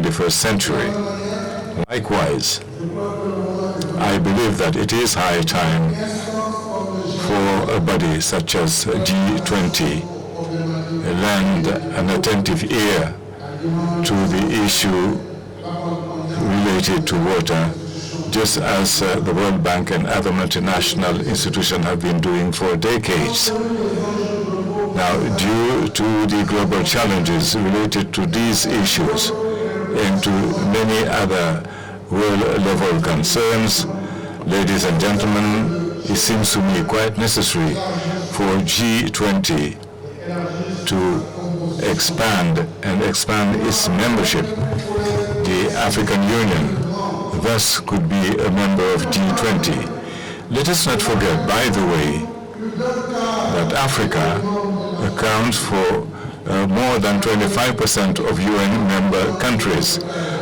21st century. Likewise, I believe that it is high time for a body such as G20 lend an attentive ear to the issue related to water, just as the World Bank and other multinational institutions have been doing for decades. Now, due to the global challenges related to these issues and to many other world-level concerns, ladies and gentlemen, it seems to me quite necessary for G20 to expand its membership. The African Union thus could be a member of G20. Let us not forget, by the way, that Africa accounts for more than 25% of UN member countries.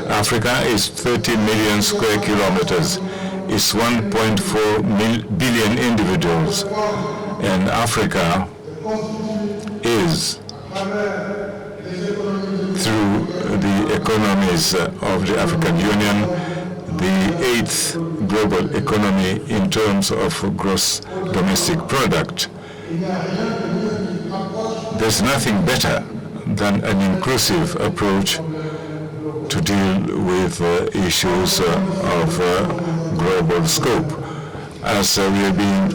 Africa is 30 million square kilometers. It's 1.4 billion individuals. And Africa is, through the economies of the African Union, the 8th global economy in terms of gross domestic product. There's nothing better than an inclusive approach to deal with issues of global scope, as we are being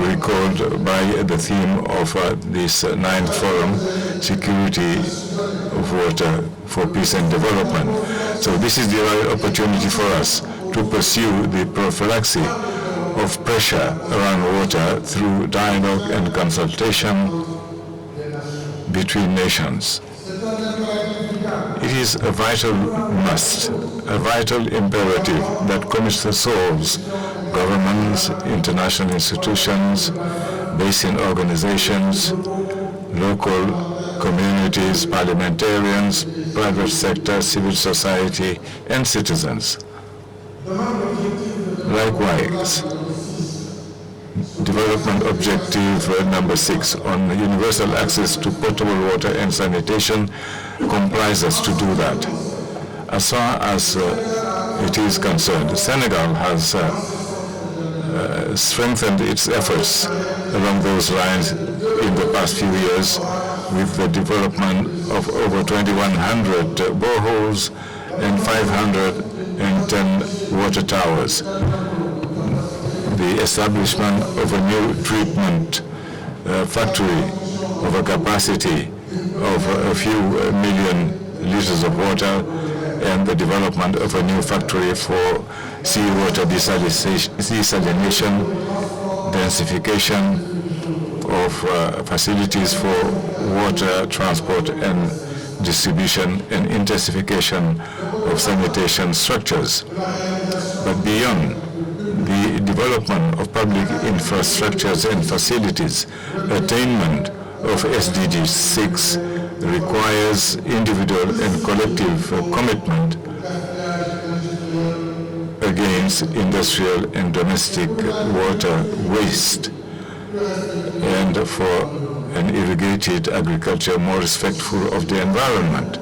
recalled by the theme of this 9th Forum, Security of Water for Peace and Development. So this is the right opportunity for us to pursue the prophylaxis of pressure around water through dialogue and consultation between nations. It is a vital must, a vital imperative that concerns governments, international institutions, basin organizations, local communities, parliamentarians, private sector, civil society, and citizens. Likewise, Development Objective number 6 on universal access to potable water and sanitation complies us to do that. As far as it is concerned, Senegal has strengthened its efforts along those lines in the past few years with the development of over 2,100 boreholes and 510 water towers. The establishment of a new treatment factory of a capacity of a few million liters of water, and the development of a new factory for seawater desalination, densification of facilities for water transport and distribution, and intensification of sanitation structures. But beyond the development of public infrastructures and facilities, attainment of SDG 6 requires individual and collective commitment against industrial and domestic water waste, and for an irrigated agriculture more respectful of the environment.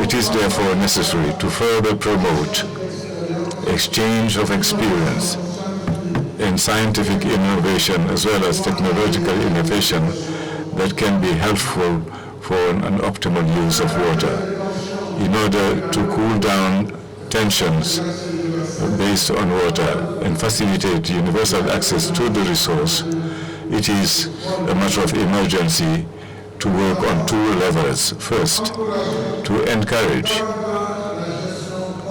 It is therefore necessary to further promote exchange of experience and scientific innovation, as well as technological innovation that can be helpful for an optimal use of water. In order to cool down tensions based on water and facilitate universal access to the resource, it is a matter of emergency to work on two levels. First, to encourage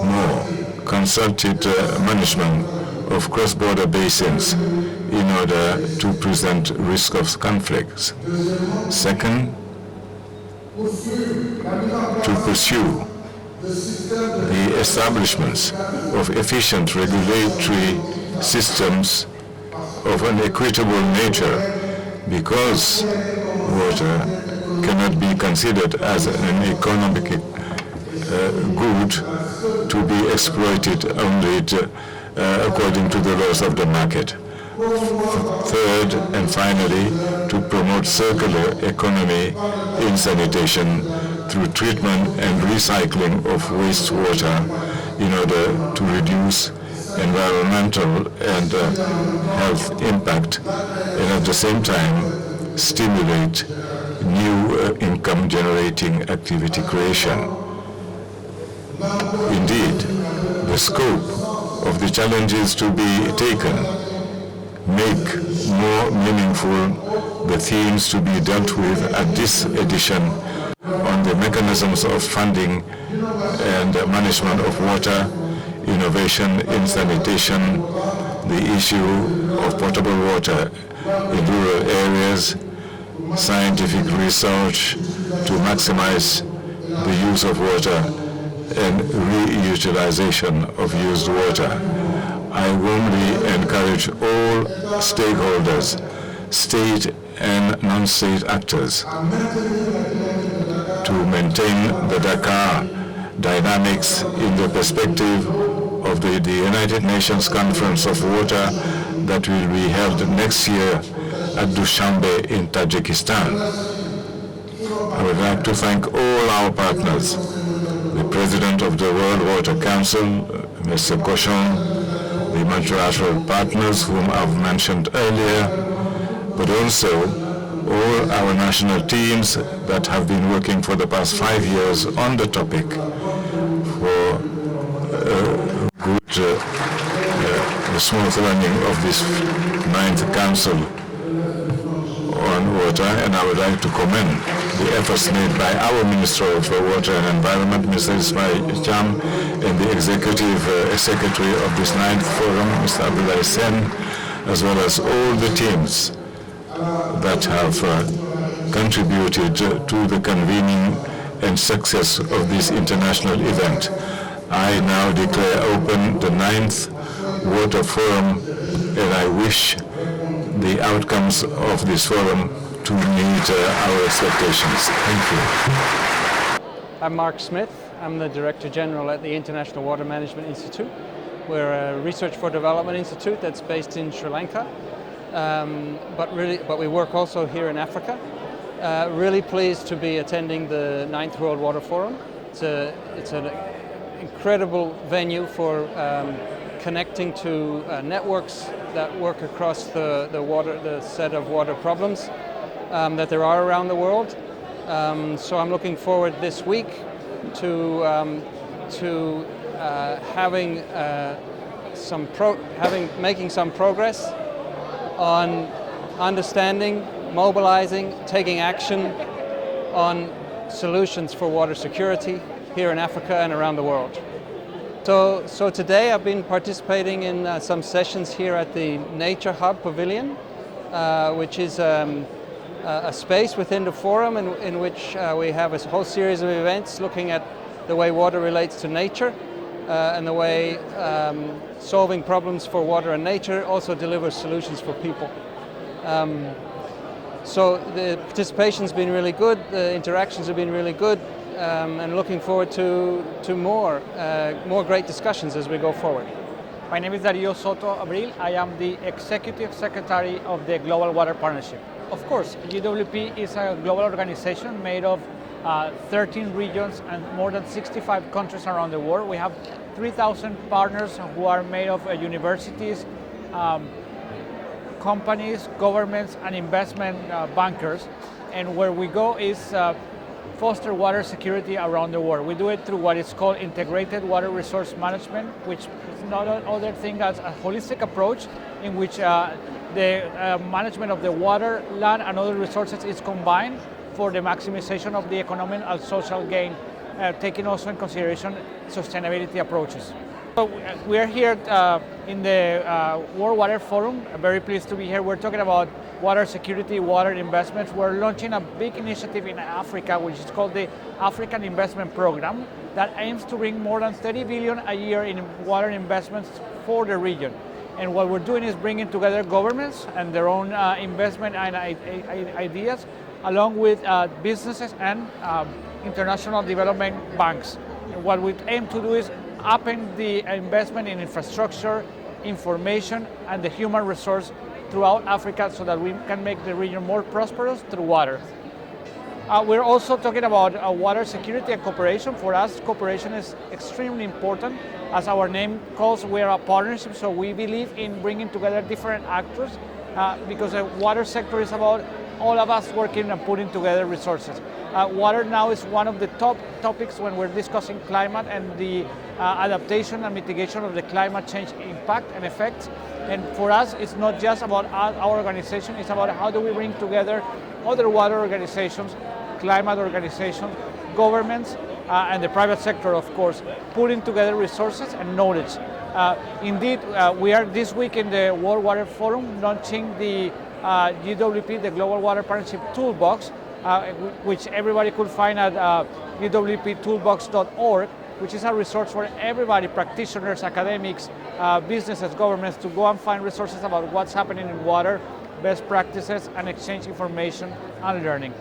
more consulted management of cross-border basins in order to prevent risk of conflicts. Second, to pursue the establishments of efficient regulatory systems of an equitable nature, because water cannot be considered as an economic good to be exploited only according to the laws of the market. Third, and finally, to promote circular economy in sanitation through treatment and recycling of wastewater in order to reduce environmental and health impact, and at the same time stimulate new income-generating activity creation. Indeed, the scope of the challenges to be taken make more meaningful the themes to be dealt with at this edition on the mechanisms of funding and management of water, innovation in sanitation, the issue of potable water in rural areas, scientific research to maximize the use of water and reutilization of used water. I warmly encourage all stakeholders, state and non-state actors, to maintain the Dakar dynamics in the perspective of the United Nations Conference of Water that will be held next year at Dushanbe in Tajikistan. I would like to thank all our partners, the President of the World Water Council, Mr. Cochon, the multilateral partners whom I've mentioned earlier, but also all our national teams that have been working for the past 5 years on the topic for good smooth running of this 9th Council on Water, and I would like to commend the efforts made by our Minister of Water and Environment, Mr. Ismail Cham, and the Executive Secretary of this 9th Forum, Mr. Abdullah Sen, as well as all the teams that have contributed to the convening and success of this international event. I now declare open the 9th Water Forum, and I wish the outcomes of this forum to meet our expectations. Thank you. I'm Mark Smith. I'm the Director General at the International Water Management Institute. We're a research for development institute that's based in Sri Lanka, but we work also here in Africa. Really pleased to be attending the 9th World Water Forum. It's an incredible venue for connecting to networks that work across the set of water problems that there are around the world. So I'm looking forward this week to making some progress on understanding, mobilizing, taking action on solutions for water security here in Africa and around the world. So today I've been participating in some sessions here at the Nature Hub Pavilion, which is a space within the forum in which we have a whole series of events looking at the way water relates to nature and the way solving problems for water and nature also delivers solutions for people. So the participation's been really good, the interactions have been really good, and looking forward to more great discussions as we go forward. My name is Dario Soto Abril. I am the Executive Secretary of the Global Water Partnership. Of course, GWP is a global organization made of 13 regions and more than 65 countries around the world. We have 3,000 partners who are made of universities, companies, governments, and investment bankers. And where we go is foster water security around the world. We do it through what is called integrated water resource management, which is not other thing than a holistic approach in which the management of the water, land, and other resources is combined for the maximization of the economic and social gain, taking also in consideration sustainability approaches. So we are here in the World Water Forum. I'm very pleased to be here. We're talking about water security, water investments. We're launching a big initiative in Africa, which is called the African Investment Program, that aims to bring more than 30 billion a year in water investments for the region. And what we're doing is bringing together governments and their own investment and ideas, along with businesses and international development banks. And what we aim to do is upping the investment in infrastructure, information, and the human resource throughout Africa so that we can make the region more prosperous through water. We're also talking about water security and cooperation. For us, cooperation is extremely important. As our name calls, we are a partnership, so we believe in bringing together different actors because the water sector is about all of us working and putting together resources. Water now is one of the top topics when we're discussing climate and the adaptation and mitigation of the climate change impact and effects. And for us, it's not just about our organization, it's about how do we bring together other water organizations, climate organizations, governments, and the private sector, of course, putting together resources and knowledge. Indeed, we are this week in the World Water Forum launching the GWP, the Global Water Partnership Toolbox, which everybody could find at gwptoolbox.org, which is a resource for everybody, practitioners, academics, businesses, governments, to go and find resources about what's happening in water, best practices, and exchange information and learning.